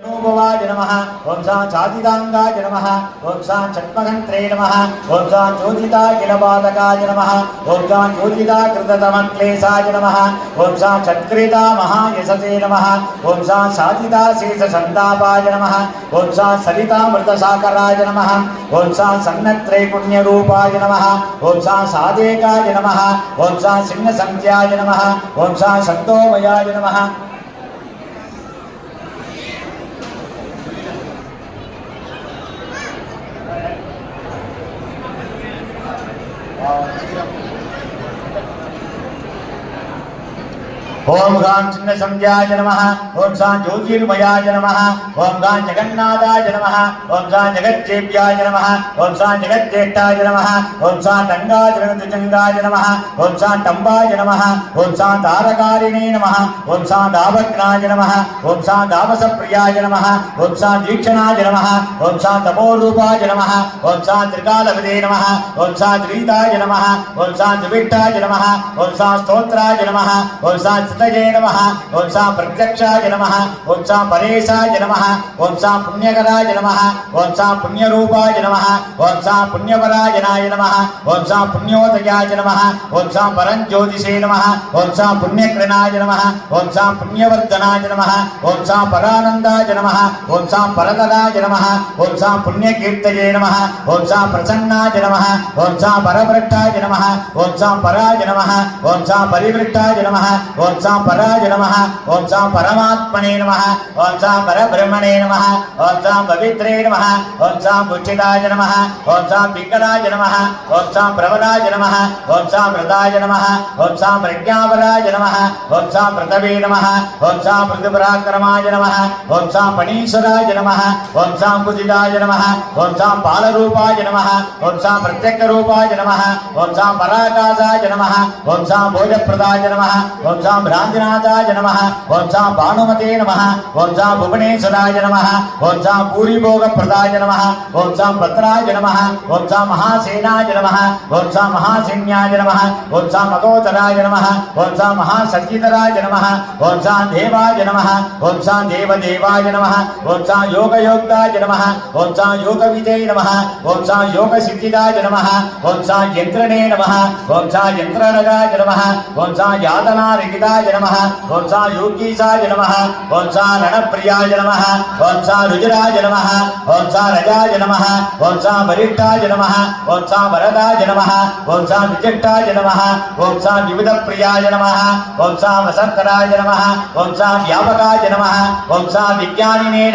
भवाय नमः ओम सा चादिदांगाय नमः ओम सा चक्मघंत्रे नमः ओम सा ज्योतिता किलपादकाय नमः ओम सा ज्योतिता कृततमक्लेशाय नमः ओम सा चक्रिता महायशसे नमः ओम सा साधिता शेषसन्तापाय नमः ओम सा सरितामृतसाकराय नमः ओम सा सन्नत्रैगुण्यरूपाय नमः ओम सा सादेकाय नमः ओम सा सिंहसंख्याय नमः ओम सा शक्तोमयाय नमः ओम गां चिन्न संज्ञाय नमः ओम सा ज्योतिर्मयाय नमः ओम गां जगन्नाथाय नमः ओम सा जगज्जेव्याय नमः ओम सा जगज्जेष्ठाय नमः ओम सा टंगाजगतजंगाय नमः ओम सा टंबाय नमः ओम सा तारकारिणे नमः ओम सा दावग्नाय नमः ओम सा दावसप्रियाय नमः ओम सा दीक्षणाय नमः ओम सा तपोरूपाय नमः ओम सा त्रिकालविदे नमः ओम सा द्रीताय नमः ओम सा द्विविष्टाय नमः ओम सा स्तोत्राय नमः ओम सा चितये नमः ओम सा प्रत्यक्षाय नमः ओम सा परेशाय नमः ओम सा पुण्यकराय नमः ओम सा पुण्यरूपाय नमः ओम सा पुण्यपरायणाय नमः ओम सा पुण्योदयाय नमः ओम सा परंज्योतिषे नमः ओम सा पुण्यकृणाय नमः ओम सा पुण्यवर्धनाय नमः ओम सा परानंदाय नमः ओम सा परतराय नमः ओम सा पुण्यकीर्तये नमः ओम सा प्रसन्नाय नमः ओम सा परवृट्टाय नमः ओम सा पराय नमः ओम सा परिवृट्टाय नमः ओम सा पराय नमः ओम सा परमात्मने नमः ओम सा परब्रह्मणे नमः ओम सा पवित्रे नमः ओम सा बुद्धिदाय नमः ओम सा पिंगलाय नमः ओम सा प्रबलाय नमः ओम सा व्रताय नमः ओम सा प्रज्ञापराय नमः ओम सा प्रतवे नमः ओम सा पृथुपराक्रमाय नमः ओम सा पणीश्वराय नमः ओम सा कुजिदाय नमः ओम सा बालरूपाय नमः ओम सा प्रत्यक्षरूपाय नमः ओम सा पराकाशाय नमः ओम सा भोजप्रदाय नमः ओम सा भ्रांतिनाथाय नमः ओम सा भानुमते नमः ओम सा भुवनेश्वराय नमः ओम सा पूरीभोगप्रदाय नमः ओम सा पत्राय नमः ओम सा महासेनाय नमः ओम सा महासैन्याय नमः ओम सा मगोदराय नमः ओम सा महासचितराय नमः ओम सा देवाय नमः ओम सा देवदेवाय नमः ओम सा योगयोक्ताय नमः ओम सा योगविदे नमः ओम सा योगसिद्धिदाय नमः ओम सा यंत्रणे नमः ओम सा यंत्रनगाय नमः ओम सा यातनारिगिदाय नमः ओम सा योगीशाय नमः ओम सा रणप्रियाय नमः ओम सा रुजराय नमः ओम सा रजाय नमः ओम सा वरिष्ठाय नमः ओम सा वरदाय नमः ओम सा विजट्टाय नमः ओम सा विविधप्रियाय नमः ओम सा वसंतराय नमः ओम सा व्यापकाय नमः ओम सा विज्ञानिने